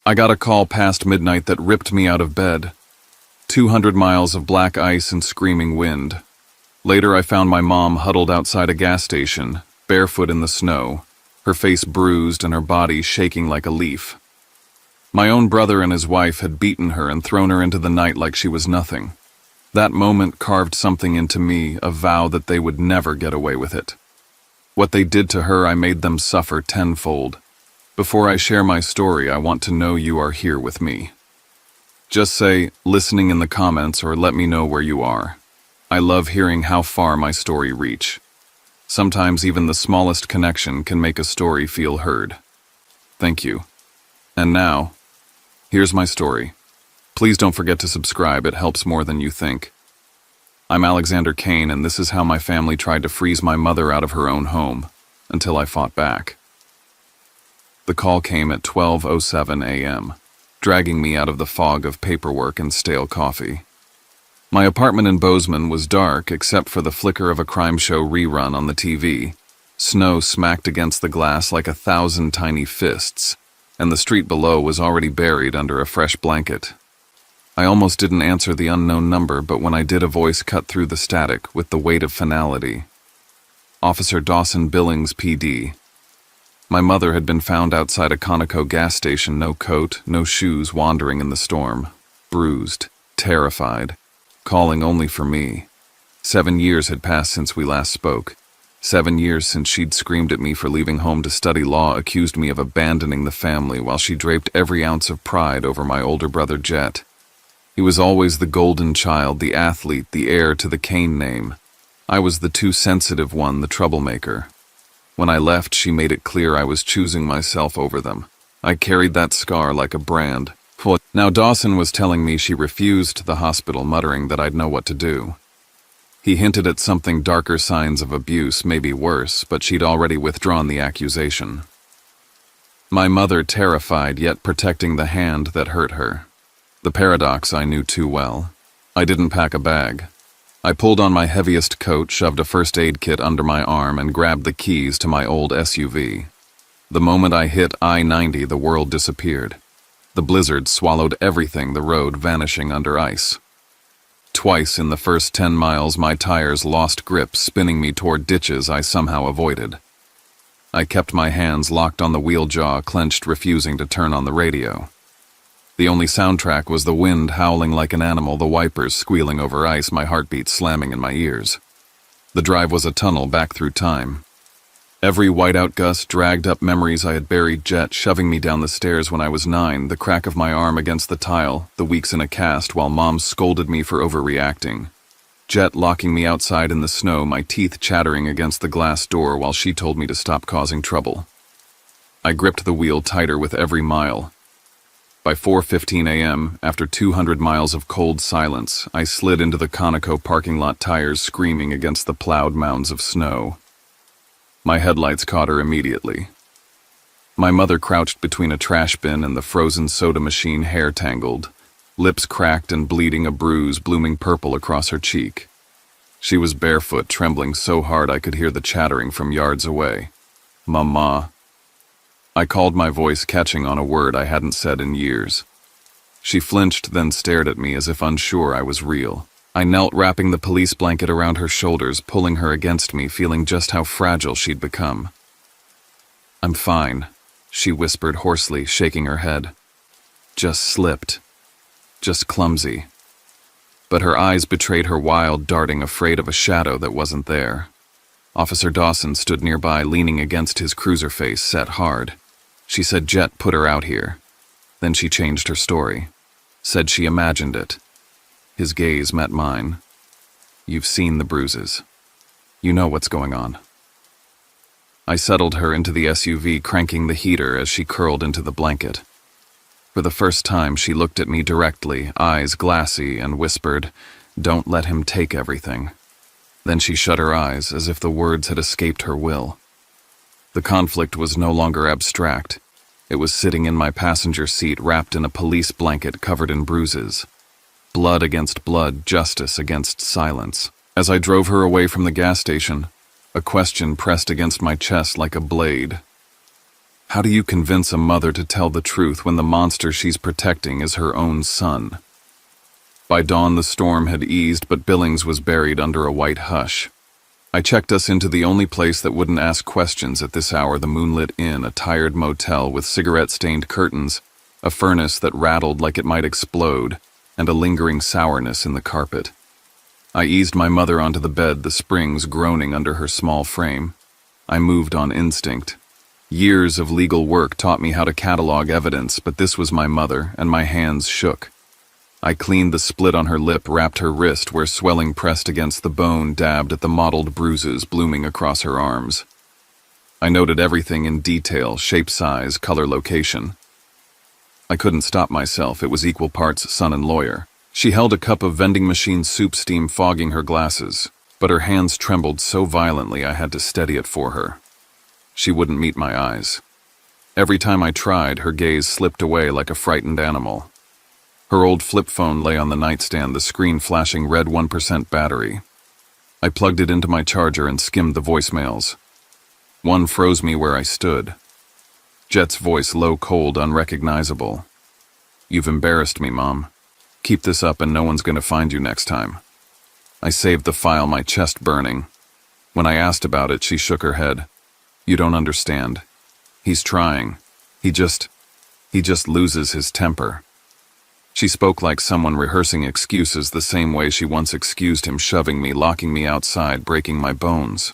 I got a call past midnight that ripped me out of bed. 200 miles of black ice and screaming wind. Later I found my mom huddled outside a gas station, barefoot in the snow, her face bruised and her body shaking like a leaf. My own brother and his wife had beaten her and thrown her into the night like she was nothing. That moment carved something into me, a vow that they would never get away with it. What they did to her, I made them suffer tenfold. Before I share my story, I want to know you are here with me. Just say, listening in the comments, or let me know where you are. I love hearing how far my story reach. Sometimes even the smallest connection can make a story feel heard. Thank you. And now, here's my story. Please don't forget to subscribe, it helps more than you think. I'm Alexander Kane, and this is how my family tried to freeze my mother out of her own home, until I fought back. The call came at 12:07 a.m., dragging me out of the fog of paperwork and stale coffee. My apartment in Bozeman was dark except for the flicker of a crime show rerun on the TV. Snow smacked against the glass like 1,000 tiny fists, and the street below was already buried under a fresh blanket. I almost didn't answer the unknown number, but when I did, a voice cut through the static with the weight of finality. Officer Dawson Billings, PD. My mother had been found outside a Conoco gas station, no coat, no shoes, wandering in the storm, bruised, terrified, calling only for me. 7 years had passed since we last spoke. 7 years since she'd screamed at me for leaving home to study law, accused me of abandoning the family while she draped every ounce of pride over my older brother Jet. He was always the golden child, the athlete, the heir to the Kane name. I was the too sensitive one, the troublemaker. When I left, she made it clear I was choosing myself over them. I carried that scar like a brand. Now Dawson was telling me she refused the hospital, muttering that I'd know what to do. He hinted at something darker, signs of abuse, maybe worse, but she'd already withdrawn the accusation. My mother terrified, yet protecting the hand that hurt her. The paradox I knew too well. I didn't pack a bag. I pulled on my heaviest coat, shoved a first aid kit under my arm, and grabbed the keys to my old SUV. The moment I hit I-90, the world disappeared. The blizzard swallowed everything, the road vanishing under ice. Twice in the first 10 miles, my tires lost grip, spinning me toward ditches I somehow avoided. I kept my hands locked on the wheel, jaw clenched, refusing to turn on the radio. The only soundtrack was the wind howling like an animal, the wipers squealing over ice, my heartbeat slamming in my ears. The drive was a tunnel back through time. Every whiteout gust dragged up memories I had buried. Jet shoving me down the stairs when I was 9, the crack of my arm against the tile, the weeks in a cast while Mom scolded me for overreacting. Jet locking me outside in the snow, my teeth chattering against the glass door while she told me to stop causing trouble. I gripped the wheel tighter with every mile. By 4:15 a.m., after 200 miles of cold silence, I slid into the Conoco parking lot, tires screaming against the plowed mounds of snow. My headlights caught her immediately. My mother crouched between a trash bin and the frozen soda machine, hair tangled, lips cracked and bleeding, a bruise blooming purple across her cheek. She was barefoot, trembling so hard I could hear the chattering from yards away. Mama. I called, my voice catching on a word I hadn't said in years. She flinched, then stared at me as if unsure I was real. I knelt, wrapping the police blanket around her shoulders, pulling her against me, feeling just how fragile she'd become. "I'm fine," she whispered hoarsely, shaking her head. "Just slipped. Just clumsy." But her eyes betrayed her wild darting, afraid of a shadow that wasn't there. Officer Dawson stood nearby, leaning against his cruiser, face set hard. She said Jet put her out here. Then she changed her story. Said she imagined it. His gaze met mine. "You've seen the bruises. You know what's going on." I settled her into the SUV, cranking the heater as she curled into the blanket. For the first time, she looked at me directly, eyes glassy, and whispered, "Don't let him take everything." Then she shut her eyes, as if the words had escaped her will. The conflict was no longer abstract. It was sitting in my passenger seat, wrapped in a police blanket covered in bruises. Blood against blood, justice against silence. As I drove her away from the gas station, a question pressed against my chest like a blade. How do you convince a mother to tell the truth when the monster she's protecting is her own son? By dawn, the storm had eased, but Billings was buried under a white hush. I checked us into the only place that wouldn't ask questions at this hour, the Moonlit Inn, a tired motel with cigarette-stained curtains, a furnace that rattled like it might explode, and a lingering sourness in the carpet. I eased my mother onto the bed, the springs groaning under her small frame. I moved on instinct. Years of legal work taught me how to catalog evidence, but this was my mother, and my hands shook. I cleaned the split on her lip, wrapped her wrist where swelling pressed against the bone, dabbed at the mottled bruises blooming across her arms. I noted everything in detail: shape, size, color, location. I couldn't stop myself. It was equal parts son and lawyer. She held a cup of vending machine soup, steam fogging her glasses, but her hands trembled so violently I had to steady it for her. She wouldn't meet my eyes. Every time I tried, her gaze slipped away like a frightened animal. Her old flip phone lay on the nightstand, the screen flashing red 1% battery. I plugged it into my charger and skimmed the voicemails. One froze me where I stood. Jet's voice, low, cold, unrecognizable. "You've embarrassed me, Mom. Keep this up and no one's going to find you next time." I saved the file, my chest burning. When I asked about it, she shook her head. "You don't understand. He's trying. He just loses his temper." She spoke like someone rehearsing excuses, the same way she once excused him shoving me, locking me outside, breaking my bones.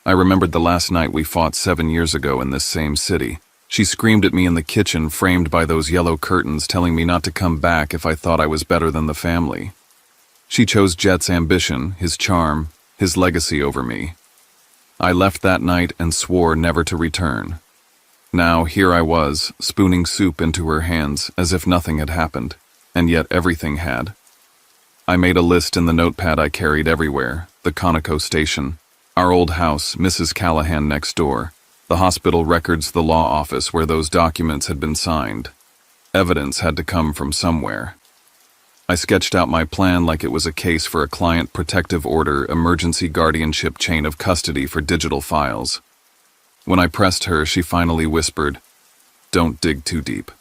I remembered the last night we fought 7 years ago in this same city. She screamed at me in the kitchen, framed by those yellow curtains, telling me not to come back if I thought I was better than the family. She chose Jet's ambition, his charm, his legacy over me. I left that night and swore never to return. Now here I was, spooning soup into her hands as if nothing had happened, and yet everything had. I made a list in the notepad I carried everywhere: the Conoco station, our old house, Mrs. Callahan next door, the hospital records, the law office where those documents had been signed. Evidence had to come from somewhere. I sketched out my plan like it was a case for a client protective order, emergency guardianship, chain of custody for digital files. When I pressed her, she finally whispered, "Don't dig too deep.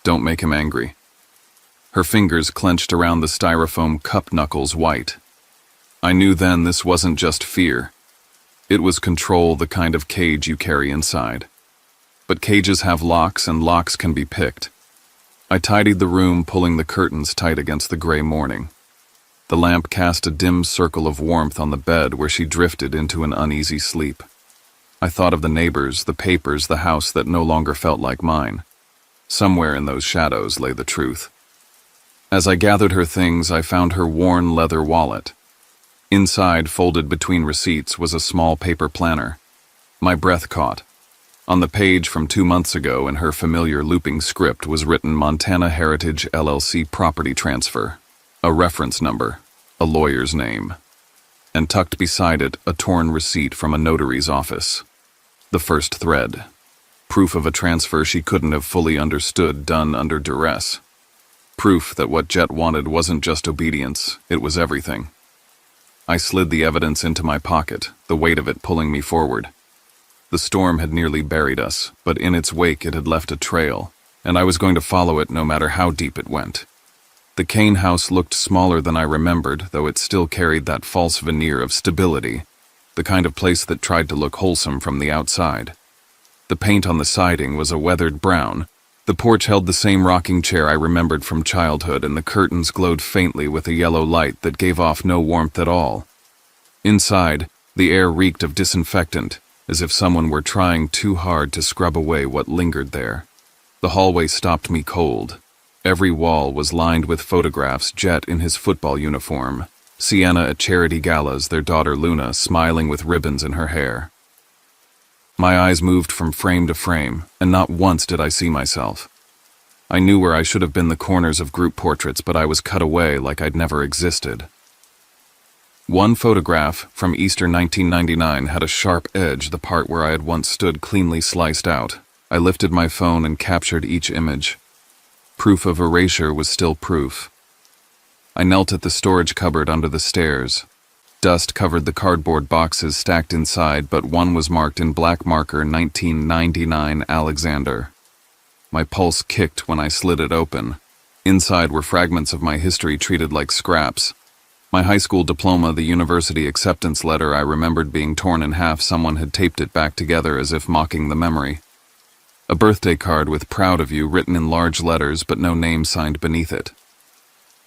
Don't make him angry." Her fingers clenched around the styrofoam cup, knuckles white. I knew then this wasn't just fear. It was control, the kind of cage you carry inside. But cages have locks, and locks can be picked. I tidied the room, pulling the curtains tight against the gray morning. The lamp cast a dim circle of warmth on the bed where she drifted into an uneasy sleep. I thought of the neighbors, the papers, the house that no longer felt like mine. Somewhere in those shadows lay the truth. As I gathered her things, I found her worn leather wallet. Inside, folded between receipts, was a small paper planner. My breath caught. On the page from 2 months ago, in her familiar looping script, was written Montana Heritage LLC property transfer, a reference number, a lawyer's name, and tucked beside it a torn receipt from a notary's office. The first thread. Proof of a transfer she couldn't have fully understood, done under duress. Proof that what Jet wanted wasn't just obedience, it was everything. I slid the evidence into my pocket, the weight of it pulling me forward. The storm had nearly buried us, but in its wake it had left a trail, and I was going to follow it no matter how deep it went. The Kane house looked smaller than I remembered, though it still carried that false veneer of stability, the kind of place that tried to look wholesome from the outside. The paint on the siding was a weathered brown. The porch held the same rocking chair I remembered from childhood, and the curtains glowed faintly with a yellow light that gave off no warmth at all. Inside, the air reeked of disinfectant, as if someone were trying too hard to scrub away what lingered there. The hallway stopped me cold. Every wall was lined with photographs: Jet in his football uniform, Sienna at charity galas, their daughter Luna smiling with ribbons in her hair. My eyes moved from frame to frame, and not once did I see myself. I knew where I should have been, the corners of group portraits, but I was cut away like I'd never existed. One photograph, from Easter 1999, had a sharp edge, the part where I had once stood cleanly sliced out. I lifted my phone and captured each image. Proof of erasure was still proof. I knelt at the storage cupboard under the stairs. Dust covered the cardboard boxes stacked inside, but one was marked in black marker 1999 Alexander. My pulse kicked when I slid it open. Inside were fragments of my history treated like scraps. My high school diploma, the university acceptance letter I remembered being torn in half. Someone had taped it back together as if mocking the memory. A birthday card with "proud of you" written in large letters but no name signed beneath it.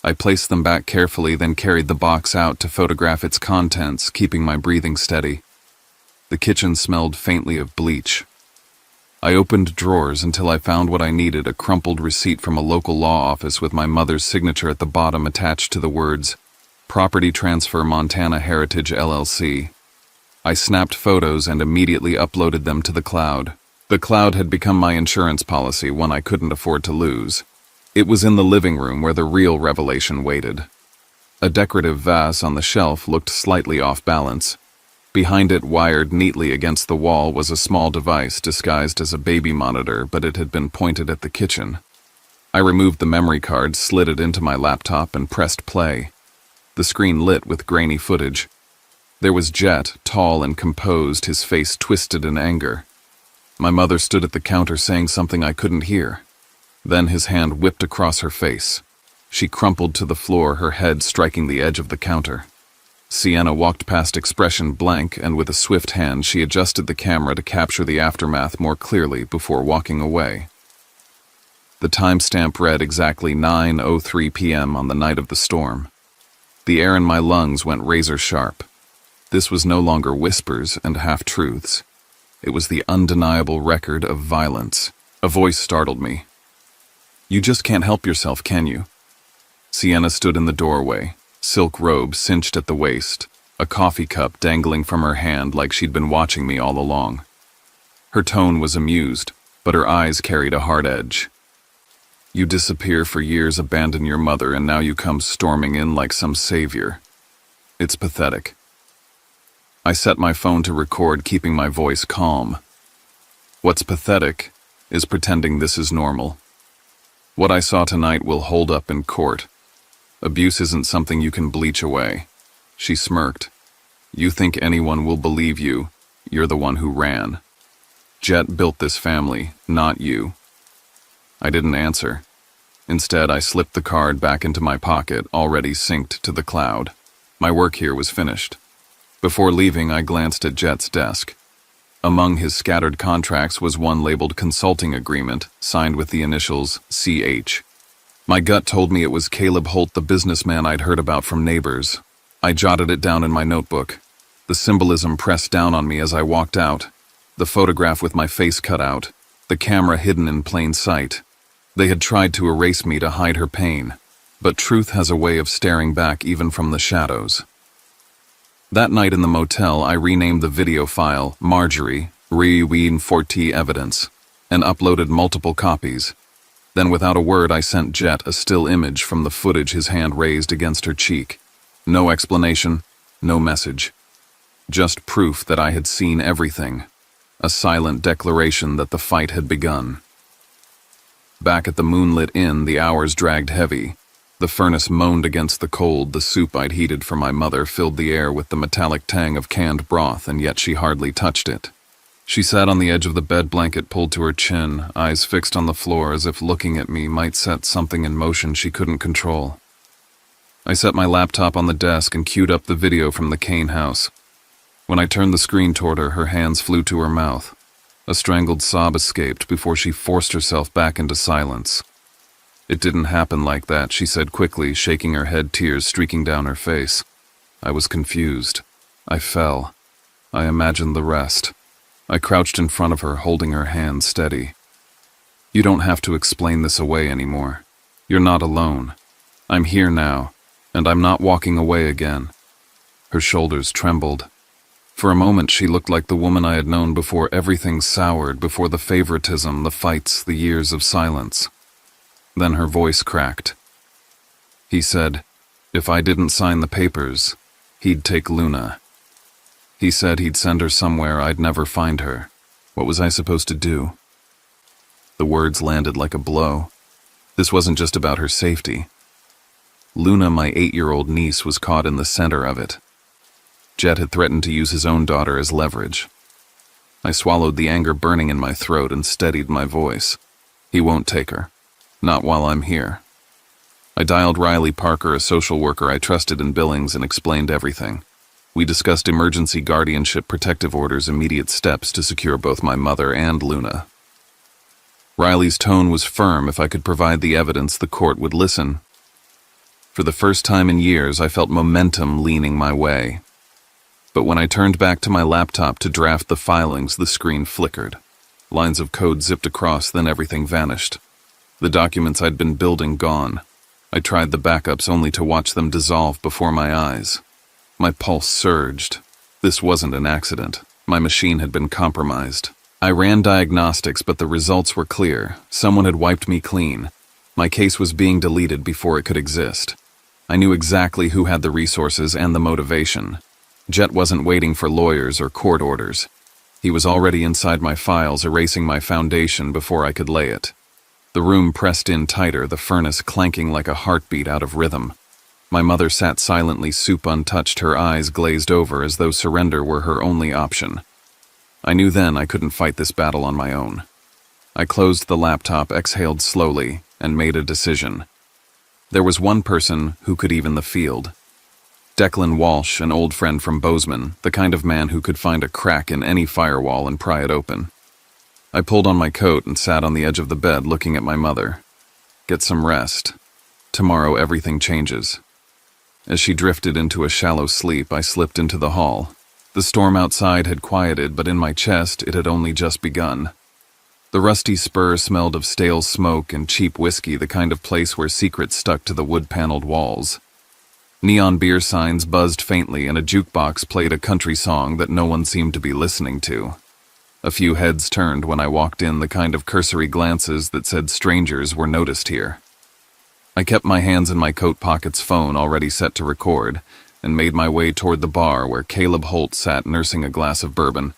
I placed them back carefully, then carried the box out to photograph its contents, keeping my breathing steady. The kitchen smelled faintly of bleach. I opened drawers until I found what I needed, a crumpled receipt from a local law office with my mother's signature at the bottom attached to the words, "Property Transfer Montana Heritage LLC." I snapped photos and immediately uploaded them to the cloud. The cloud had become my insurance policy, one I couldn't afford to lose. It was in the living room where the real revelation waited. A decorative vase on the shelf looked slightly off balance. Behind it, wired neatly against the wall, was a small device disguised as a baby monitor, but it had been pointed at the kitchen. I removed the memory card, slid it into my laptop, and pressed play. The screen lit with grainy footage. There was Jet, tall and composed, his face twisted in anger. My mother stood at the counter saying something I couldn't hear. Then his hand whipped across her face. She crumpled to the floor, her head striking the edge of the counter. Sienna walked past, expression blank, and with a swift hand she adjusted the camera to capture the aftermath more clearly before walking away. The timestamp read exactly 9:03 p.m. on the night of the storm. The air in my lungs went razor sharp. This was no longer whispers and half-truths. It was the undeniable record of violence. A voice startled me. "You just can't help yourself, can you?" Sienna stood in the doorway, silk robe cinched at the waist, a coffee cup dangling from her hand like she'd been watching me all along. Her tone was amused, but her eyes carried a hard edge. "You disappear for years, abandon your mother, and now you come storming in like some savior. It's pathetic." I set my phone to record, keeping my voice calm. What's pathetic is pretending this is normal. What I saw tonight will hold up in court. Abuse isn't something you can bleach away. She smirked. "You think anyone will believe you? You're the one who ran. Jet built this family, not you." I didn't answer. Instead, I slipped the card back into my pocket, already synced to the cloud. My work here was finished. Before leaving, I glanced at Jet's desk. Among his scattered contracts was one labeled consulting agreement, signed with the initials CH. My gut told me it was Caleb Holt, the businessman I'd heard about from neighbors. I jotted it down in my notebook. The symbolism pressed down on me as I walked out. The photograph with my face cut out. The camera hidden in plain sight. They had tried to erase me to hide her pain, but truth has a way of staring back even from the shadows. That night in the motel, I renamed the video file Marjorie, revengewithtruth evidence, and uploaded multiple copies. Then without a word, I sent Jet a still image from the footage, his hand raised against her cheek. No explanation, no message. Just proof that I had seen everything. A silent declaration that the fight had begun. Back at the moonlit inn, the hours dragged heavy. The furnace moaned against the cold. The soup I'd heated for my mother filled the air with the metallic tang of canned broth, and yet she hardly touched it. She sat on the edge of the bed, blanket pulled to her chin, eyes fixed on the floor as if looking at me might set something in motion she couldn't control. I set my laptop on the desk and queued up the video from the Kane house. When I turned the screen toward her, her hands flew to her mouth. A strangled sob escaped before she forced herself back into silence. "It didn't happen like that," she said quickly, shaking her head, tears streaking down her face. I was confused. I fell. I imagined the rest. I crouched in front of her, holding her hand steady. "You don't have to explain this away anymore. You're not alone. I'm here now, and I'm not walking away again." Her shoulders trembled. For a moment she looked like the woman I had known before everything soured, before the favoritism, the fights, the years of silence. Then her voice cracked. "He said, if I didn't sign the papers, he'd take Luna. He said he'd send her somewhere I'd never find her. What was I supposed to do?" The words landed like a blow. This wasn't just about her safety. Luna, my 8-year-old niece, was caught in the center of it. Jet had threatened to use his own daughter as leverage. I swallowed the anger burning in my throat and steadied my voice. He won't take her. Not while I'm here. I dialed Riley Parker, a social worker I trusted in Billings, and explained everything. We discussed emergency guardianship protective orders, immediate steps to secure both my mother and Luna. Riley's tone was firm. If I could provide the evidence, the court would listen. For the first time in years, I felt momentum leaning my way. But when I turned back to my laptop to draft the filings, the screen flickered. Lines of code zipped across, then everything vanished. The documents I'd been building gone. I tried the backups only to watch them dissolve before my eyes. My pulse surged. This wasn't an accident. My machine had been compromised. I ran diagnostics, but the results were clear. Someone had wiped me clean. My case was being deleted before it could exist. I knew exactly who had the resources and the motivation. Jet wasn't waiting for lawyers or court orders. He was already inside my files, erasing my foundation before I could lay it. The room pressed in tighter, the furnace clanking like a heartbeat out of rhythm. My mother sat silently, soup untouched, her eyes glazed over as though surrender were her only option. I knew then I couldn't fight this battle on my own. I closed the laptop, exhaled slowly, and made a decision. There was one person who could even the field. Declan Walsh, an old friend from Bozeman, the kind of man who could find a crack in any firewall and pry it open. I pulled on my coat and sat on the edge of the bed looking at my mother. Get some rest. Tomorrow everything changes. As she drifted into a shallow sleep, I slipped into the hall. The storm outside had quieted, but in my chest it had only just begun. The rusty spur smelled of stale smoke and cheap whiskey, the kind of place where secrets stuck to the wood-paneled walls. Neon beer signs buzzed faintly, and a jukebox played a country song that no one seemed to be listening to. A few heads turned when I walked in, the kind of cursory glances that said strangers were noticed here. I kept my hands in my coat pockets, phone already set to record, and made my way toward the bar where Caleb Holt sat nursing a glass of bourbon.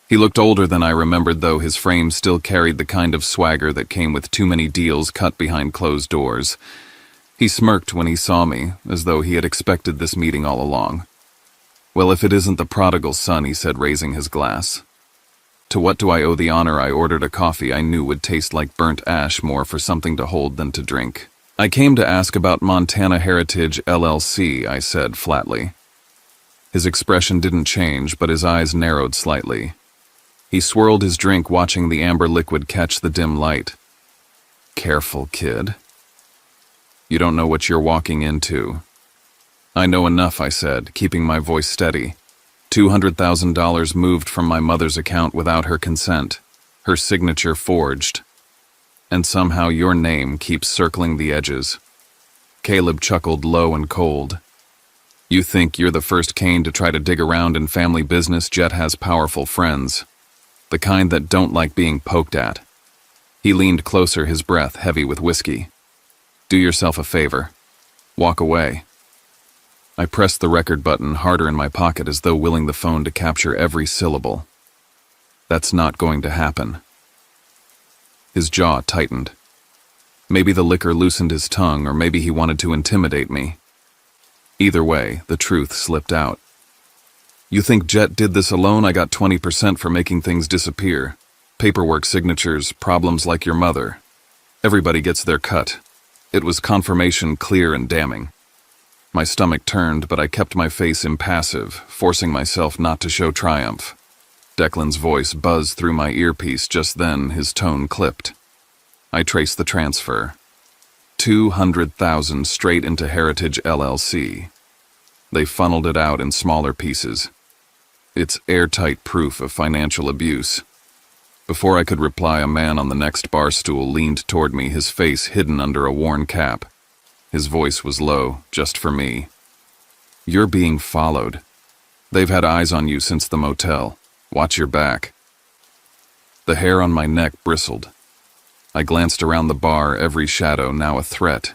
He looked older than I remembered, though his frame still carried the kind of swagger that came with too many deals cut behind closed doors. He smirked when he saw me, as though he had expected this meeting all along. "Well, if it isn't the prodigal son," he said, raising his glass. "To what do I owe the honor?" I ordered a coffee I knew would taste like burnt ash, more for something to hold than to drink. "I came to ask about Montana Heritage LLC," I said flatly. His expression didn't change, but his eyes narrowed slightly. He swirled his drink, watching the amber liquid catch the dim light. "Careful, kid. You don't know what you're walking into." "I know enough," I said, keeping my voice steady. $200,000 moved from my mother's account without her consent, her signature forged. And somehow your name keeps circling the edges. Caleb chuckled low and cold. "You think you're the first Kane to try to dig around in family business? Jet has powerful friends. The kind that don't like being poked at." He leaned closer, his breath heavy with whiskey. "Do yourself a favor. Walk away." I pressed the record button harder in my pocket, as though willing the phone to capture every syllable. "That's not going to happen." His jaw tightened. Maybe the liquor loosened his tongue, or maybe he wanted to intimidate me. Either way, the truth slipped out. "You think Jet did this alone? I got 20% for making things disappear. Paperwork, signatures, problems like your mother. Everybody gets their cut." It was confirmation, clear and damning. My stomach turned, but I kept my face impassive, forcing myself not to show triumph. Declan's voice buzzed through my earpiece. Just then, his tone clipped. I traced the transfer. 200,000 straight into Heritage LLC. They funneled it out in smaller pieces. It's airtight proof of financial abuse. Before I could reply, a man on the next bar stool leaned toward me, his face hidden under a worn cap. His voice was low, just for me. "You're being followed. They've had eyes on you since the motel. Watch your back." The hair on my neck bristled. I glanced around the bar, every shadow now a threat.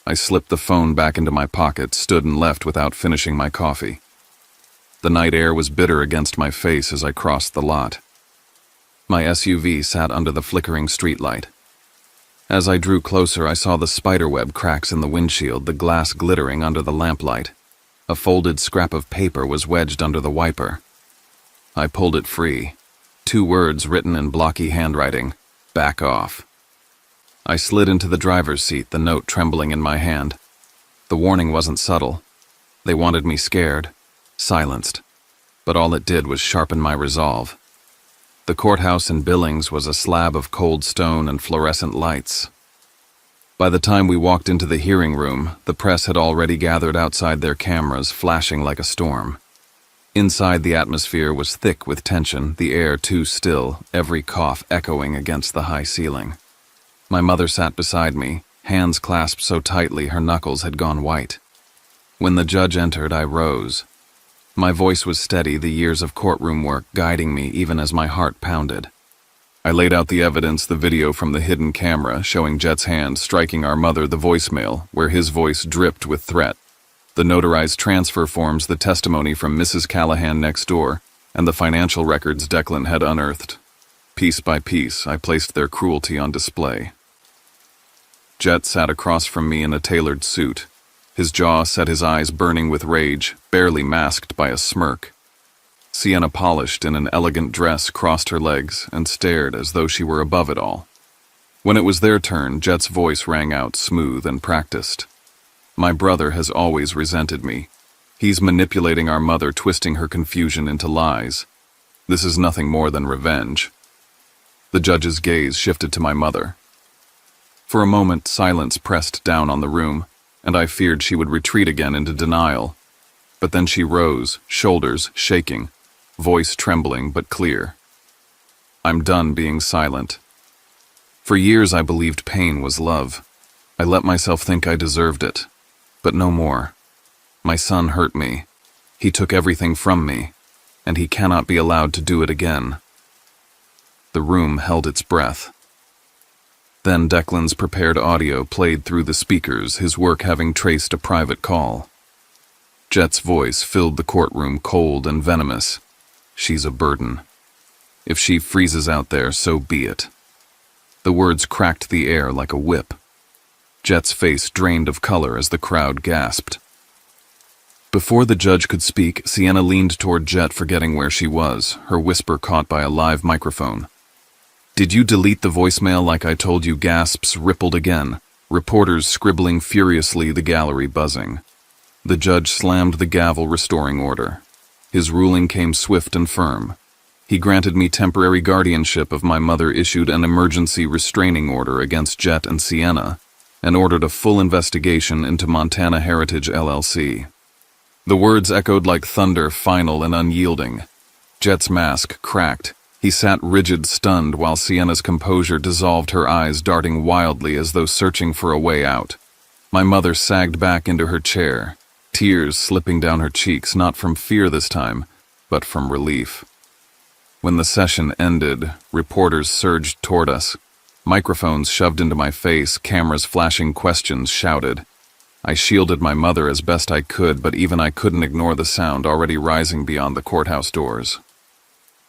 I slipped the phone back into my pocket, stood and left without finishing my coffee. The night air was bitter against my face as I crossed the lot. My SUV sat under the flickering streetlight. As I drew closer, I saw the spiderweb cracks in the windshield, the glass glittering under the lamplight. A folded scrap of paper was wedged under the wiper. I pulled it free. 2 words written in blocky handwriting: "Back off." I slid into the driver's seat, the note trembling in my hand. The warning wasn't subtle. They wanted me scared, silenced, but all it did was sharpen my resolve. The courthouse in Billings was a slab of cold stone and fluorescent lights. By the time we walked into the hearing room, the press had already gathered outside their cameras, flashing like a storm. Inside, the atmosphere was thick with tension, the air too still, every cough echoing against the high ceiling. My mother sat beside me, hands clasped so tightly her knuckles had gone white. When the judge entered, I rose. My voice was steady, the years of courtroom work guiding me even as my heart pounded. I laid out the evidence, the video from the hidden camera showing Jet's hand striking our mother, the voicemail, where his voice dripped with threat, the notarized transfer forms, the testimony from Mrs. Callahan next door, and the financial records Declan had unearthed. Piece by piece, I placed their cruelty on display. Jet sat across from me in a tailored suit, his jaw set, his eyes burning with rage, barely masked by a smirk. Sienna, polished in an elegant dress, crossed her legs and stared as though she were above it all. When it was their turn, Jet's voice rang out smooth and practiced. "My brother has always resented me. He's manipulating our mother, twisting her confusion into lies. This is nothing more than revenge." The judge's gaze shifted to my mother. For a moment, silence pressed down on the room, and I feared she would retreat again into denial. But then she rose, shoulders shaking, voice trembling but clear. "I'm done being silent. For years I believed pain was love. I let myself think I deserved it. But no more. My son hurt me. He took everything from me, and he cannot be allowed to do it again." The room held its breath. Then Declan's prepared audio played through the speakers, his work having traced a private call. Jet's voice filled the courtroom, cold and venomous. "She's a burden. If she freezes out there, so be it." The words cracked the air like a whip. Jet's face drained of color as the crowd gasped. Before the judge could speak, Sienna leaned toward Jet, forgetting where she was, her whisper caught by a live microphone. "Did you delete the voicemail like I told you?" Gasps rippled again, reporters scribbling furiously, the gallery buzzing. The judge slammed the gavel, restoring order. His ruling came swift and firm. He granted me temporary guardianship of my mother, issued an emergency restraining order against Jet and Sienna, and ordered a full investigation into Montana Heritage LLC. The words echoed like thunder, final and unyielding. Jet's mask cracked. He sat rigid, stunned, while Sienna's composure dissolved, her eyes darting wildly as though searching for a way out. My mother sagged back into her chair, tears slipping down her cheeks, not from fear this time, but from relief. When the session ended, reporters surged toward us. Microphones shoved into my face, cameras flashing, questions shouted. I shielded my mother as best I could, but even I couldn't ignore the sound already rising beyond the courthouse doors.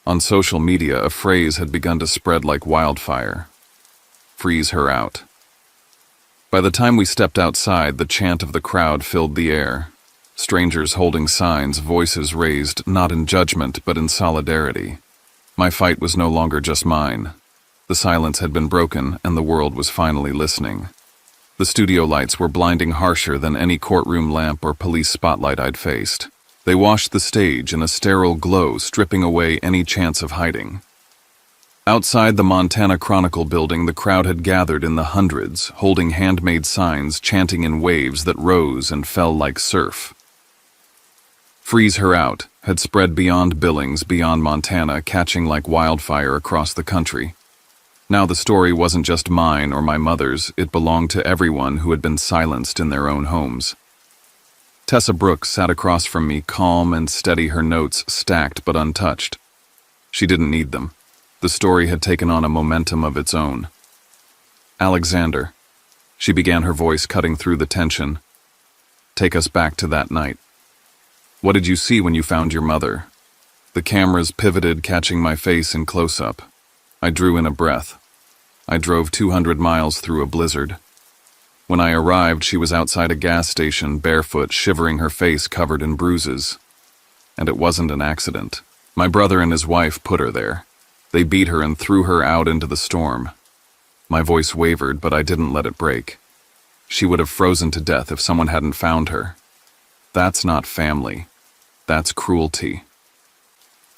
On social media, a phrase had begun to spread like wildfire. "Freeze her out." By the time we stepped outside, the chant of the crowd filled the air. Strangers holding signs, voices raised, not in judgment, but in solidarity. My fight was no longer just mine. The silence had been broken, and the world was finally listening. The studio lights were blinding, harsher than any courtroom lamp or police spotlight I'd faced. They washed the stage in a sterile glow, stripping away any chance of hiding. Outside the Montana Chronicle building, the crowd had gathered in the hundreds, holding handmade signs, chanting in waves that rose and fell like surf. "Freeze her out" had spread beyond Billings, beyond Montana, catching like wildfire across the country. Now the story wasn't just mine or my mother's, it belonged to everyone who had been silenced in their own homes. Tessa Brooks sat across from me, calm and steady, her notes stacked but untouched. She didn't need them. The story had taken on a momentum of its own. "Alexander," she began, her voice cutting through the tension. "Take us back to that night. What did you see when you found your mother?" The cameras pivoted, catching my face in close-up. I drew in a breath. I drove 200 miles through a blizzard. When I arrived, she was outside a gas station, barefoot, shivering, her face covered in bruises. And it wasn't an accident. My brother and his wife put her there. They beat her and threw her out into the storm. My voice wavered, but I didn't let it break. She would have frozen to death if someone hadn't found her. That's not family. That's cruelty.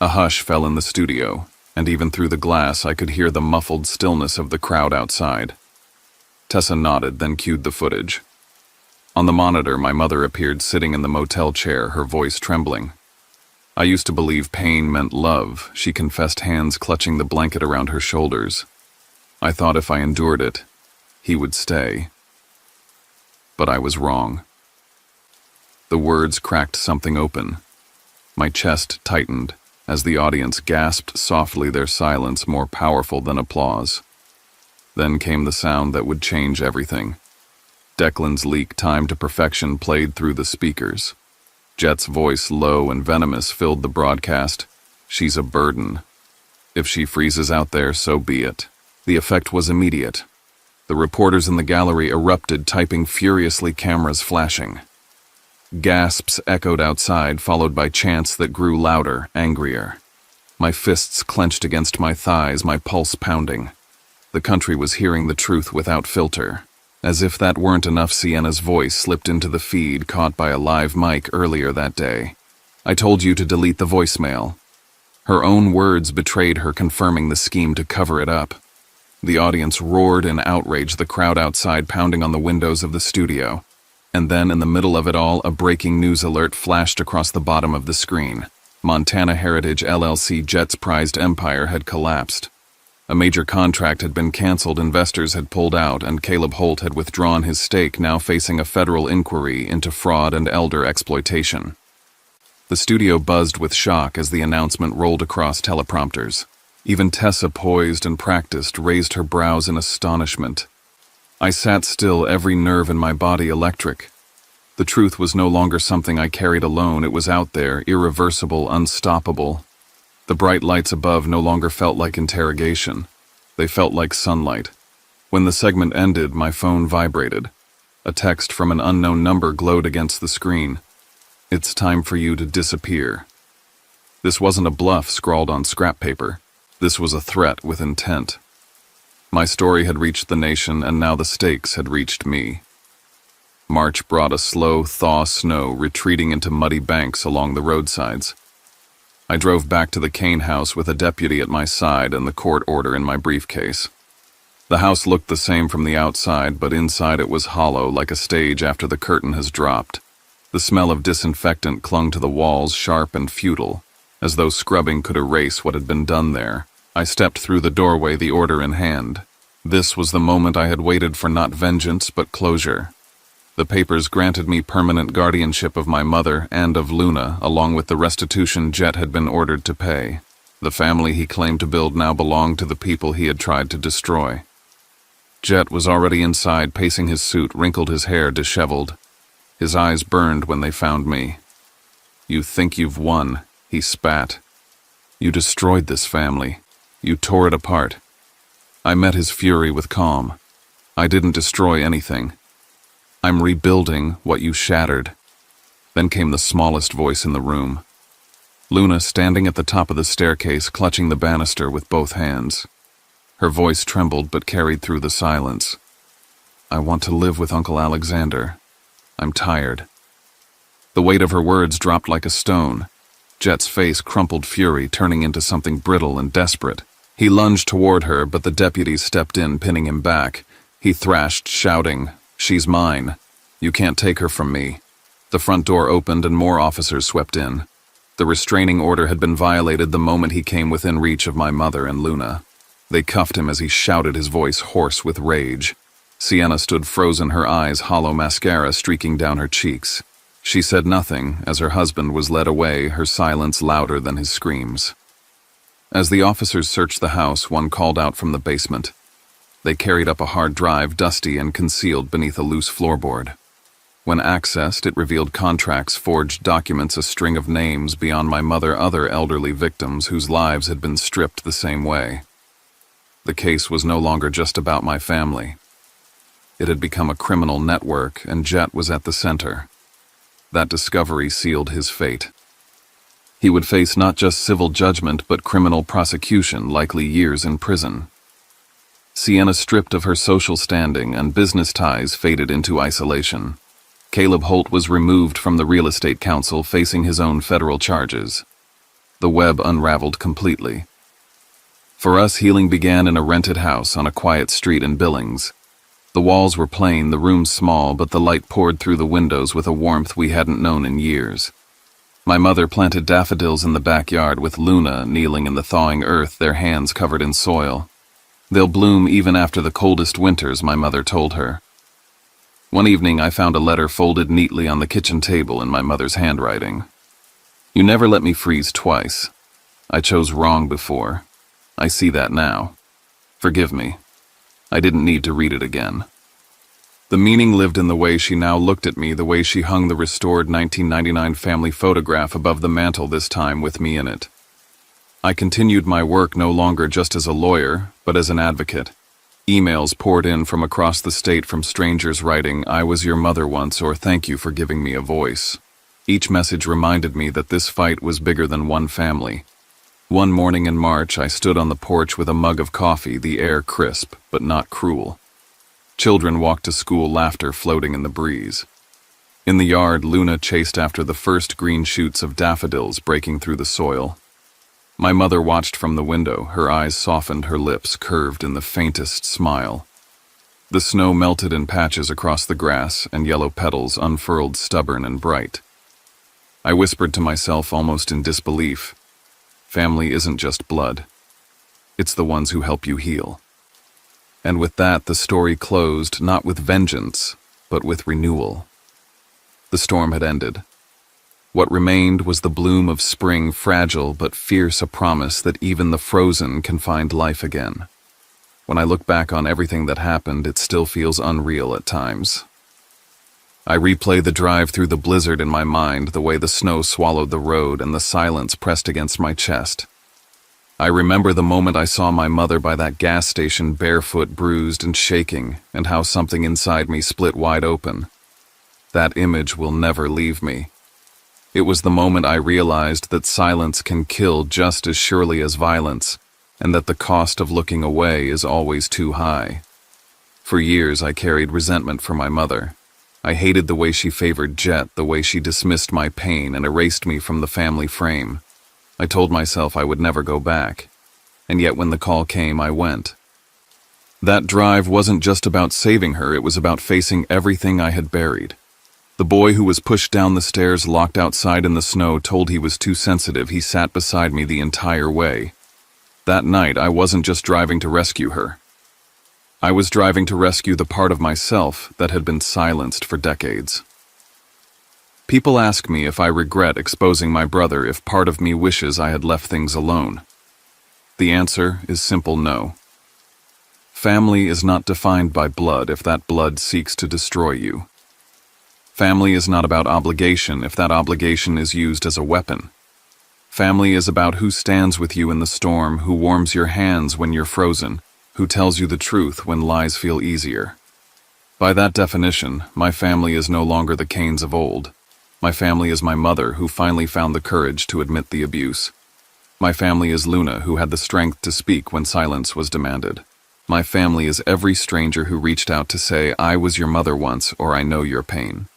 A hush fell in the studio, and even through the glass I could hear the muffled stillness of the crowd outside. Tessa nodded, then cued the footage. On the monitor, my mother appeared sitting in the motel chair, her voice trembling. I used to believe pain meant love, she confessed, hands clutching the blanket around her shoulders. I thought if I endured it, he would stay. But I was wrong. The words cracked something open. My chest tightened as the audience gasped softly, their silence more powerful than applause. Then came the sound that would change everything. Declan's leak, timed to perfection, played through the speakers. Jet's voice, low and venomous, filled the broadcast. She's a burden. If she freezes out there, so be it. The effect was immediate. The reporters in the gallery erupted, typing furiously, cameras flashing. Gasps echoed outside, followed by chants that grew louder, angrier. My fists clenched against my thighs, my pulse pounding. The country was hearing the truth without filter. As if that weren't enough, Sienna's voice slipped into the feed, caught by a live mic earlier that day. I told you to delete the voicemail. Her own words betrayed her, confirming the scheme to cover it up. The audience roared in outrage, the crowd outside pounding on the windows of the studio. And then, in the middle of it all, a breaking news alert flashed across the bottom of the screen. Montana Heritage LLC, Jet's prized empire, had collapsed. A major contract had been canceled, investors had pulled out, and Caleb Holt had withdrawn his stake, now facing a federal inquiry into fraud and elder exploitation. The studio buzzed with shock as the announcement rolled across teleprompters. Even Tessa, poised and practiced, raised her brows in astonishment. I sat still, every nerve in my body electric. The truth was no longer something I carried alone. It was out there, irreversible, unstoppable. The bright lights above no longer felt like interrogation. They felt like sunlight. When the segment ended, my phone vibrated. A text from an unknown number glowed against the screen. "It's time for you to disappear." This wasn't a bluff scrawled on scrap paper. This was a threat with intent. My story had reached the nation, and now the stakes had reached me. March brought a slow thaw, snow retreating into muddy banks along the roadsides. I drove back to the Kane house with a deputy at my side and the court order in my briefcase. The house looked the same from the outside, but inside it was hollow, like a stage after the curtain has dropped. The smell of disinfectant clung to the walls, sharp and futile, as though scrubbing could erase what had been done there. I stepped through the doorway, the order in hand. This was the moment I had waited for, not vengeance, but closure. The papers granted me permanent guardianship of my mother and of Luna, along with the restitution Jet had been ordered to pay. The family he claimed to build now belonged to the people he had tried to destroy. Jet was already inside, pacing his suit, wrinkled, his hair disheveled. His eyes burned when they found me. "You think you've won," he spat. "You destroyed this family. You tore it apart." I met his fury with calm. "I didn't destroy anything. I'm rebuilding what you shattered." Then came the smallest voice in the room. Luna, standing at the top of the staircase, clutching the banister with both hands. Her voice trembled but carried through the silence. "I want to live with Uncle Alexander. I'm tired." The weight of her words dropped like a stone. Jet's face crumpled, fury turning into something brittle and desperate. He lunged toward her, but the deputies stepped in, pinning him back. He thrashed, shouting, "She's mine. You can't take her from me." The front door opened and more officers swept in. The restraining order had been violated the moment he came within reach of my mother and Luna. They cuffed him as he shouted, his voice hoarse with rage. Sienna stood frozen, her eyes hollow, mascara streaking down her cheeks. She said nothing as her husband was led away, her silence louder than his screams. As the officers searched the house, one called out from the basement. They carried up a hard drive, dusty and concealed beneath a loose floorboard. When accessed, it revealed contracts, forged documents, a string of names beyond my mother, other elderly victims whose lives had been stripped the same way. The case was no longer just about my family. It had become a criminal network, and Jet was at the center. That discovery sealed his fate. He would face not just civil judgment but criminal prosecution, likely years in prison. Sienna stripped of her social standing and business ties faded into isolation. Caleb Holt was removed from the real estate council, facing his own federal charges. The web unraveled completely. For us, healing began in a rented house on a quiet street in Billings. The walls were plain, the rooms small, but the light poured through the windows with a warmth we hadn't known in years. My mother planted daffodils in the backyard with Luna kneeling in the thawing earth, their hands covered in soil. They'll bloom even after the coldest winters, my mother told her. One evening I found a letter folded neatly on the kitchen table in my mother's handwriting. You never let me freeze twice. I chose wrong before. I see that now. Forgive me. I didn't need to read it again. The meaning lived in the way she now looked at me, the way she hung the restored 1999 family photograph above the mantel, this time with me in it. I continued my work no longer just as a lawyer, but as an advocate. Emails poured in from across the state from strangers writing, "I was your mother once," or "Thank you for giving me a voice." Each message reminded me that this fight was bigger than one family. One morning in March, I stood on the porch with a mug of coffee, the air crisp, but not cruel. Children walked to school, laughter floating in the breeze. In the yard, Luna chased after the first green shoots of daffodils breaking through the soil. My mother watched from the window, her eyes softened, her lips curved in the faintest smile. The snow melted in patches across the grass, and yellow petals unfurled stubborn and bright. I whispered to myself almost in disbelief, family isn't just blood. It's the ones who help you heal. And with that, the story closed, not with vengeance, but with renewal. The storm had ended. What remained was the bloom of spring, fragile but fierce, a promise that even the frozen can find life again. When I look back on everything that happened, it still feels unreal at times. I replay the drive through the blizzard in my mind, the way the snow swallowed the road and the silence pressed against my chest. I remember the moment I saw my mother by that gas station, barefoot, bruised and shaking, and how something inside me split wide open. That image will never leave me. It was the moment I realized that silence can kill just as surely as violence, and that the cost of looking away is always too high. For years I carried resentment for my mother. I hated the way she favored Jet, the way she dismissed my pain and erased me from the family frame. I told myself I would never go back, and yet when the call came, I went. That drive wasn't just about saving her, it was about facing everything I had buried. The boy who was pushed down the stairs, locked outside in the snow, told he was too sensitive. He sat beside me the entire way. That night, I wasn't just driving to rescue her. I was driving to rescue the part of myself that had been silenced for decades. People ask me if I regret exposing my brother, if part of me wishes I had left things alone. The answer is simple no. Family is not defined by blood if that blood seeks to destroy you. Family is not about obligation if that obligation is used as a weapon. Family is about who stands with you in the storm, who warms your hands when you're frozen, who tells you the truth when lies feel easier. By that definition, my family is no longer the Canes of old. My family is my mother, who finally found the courage to admit the abuse. My family is Luna, who had the strength to speak when silence was demanded. My family is every stranger who reached out to say, "I was your mother once," or "I know your pain."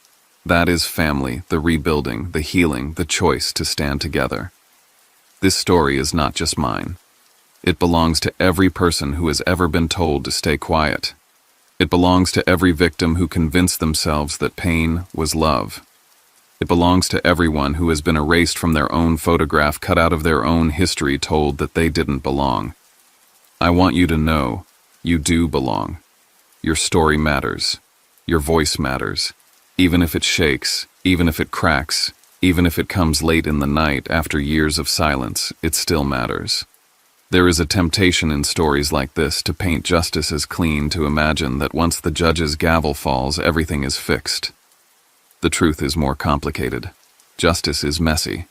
That is family, the rebuilding, the healing, the choice to stand together. This story is not just mine. It belongs to every person who has ever been told to stay quiet. It belongs to every victim who convinced themselves that pain was love. It belongs to everyone who has been erased from their own photograph, cut out of their own history, told that they didn't belong. I want you to know, you do belong. Your story matters. Your voice matters. Even if it shakes, even if it cracks, even if it comes late in the night after years of silence, it still matters. There is a temptation in stories like this to paint justice as clean, to imagine that once the judge's gavel falls, everything is fixed. The truth is more complicated. Justice is messy.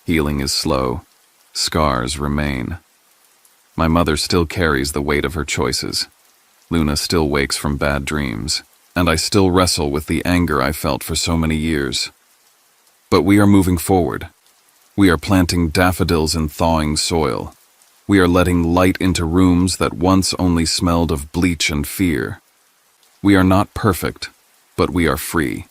Healing is slow. Scars remain. My mother still carries the weight of her choices. Luna still wakes from bad dreams. and I still wrestle with the anger I felt for so many years. But we are moving forward. We are planting daffodils in thawing soil. We are letting light into rooms that once only smelled of bleach and fear. We are not perfect, but we are free.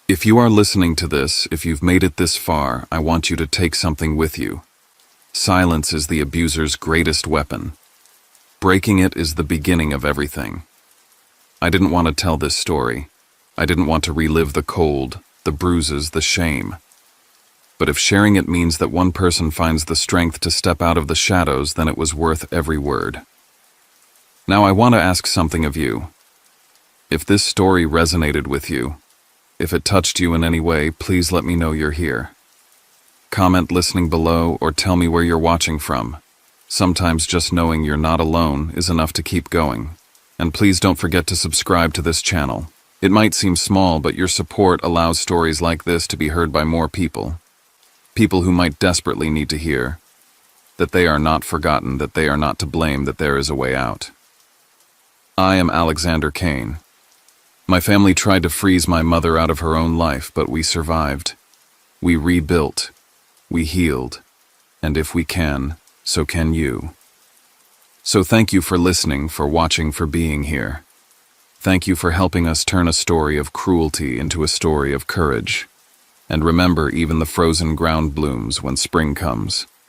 If you are listening to this, if you've made it this far, I want you to take something with you. Silence is the abuser's greatest weapon. Breaking it is the beginning of everything. I didn't want to tell this story. I didn't want to relive the cold, the bruises, the shame. But if sharing it means that one person finds the strength to step out of the shadows, then it was worth every word. Now I want to ask something of you. If this story resonated with you, if it touched you in any way, please let me know you're here. Comment listening below or tell me where you're watching from. Sometimes just knowing you're not alone is enough to keep going. And please don't forget to subscribe to this channel. It might seem small, but your support allows stories like this to be heard by more people. People who might desperately need to hear that they are not forgotten, that they are not to blame, that there is a way out. I am Alexander Kane. My family tried to freeze my mother out of her own life, but we survived. We rebuilt. We healed. And if we can, so can you. So thank you for listening, for watching, for being here. Thank you for helping us turn a story of cruelty into a story of courage. And remember, even the frozen ground blooms when spring comes.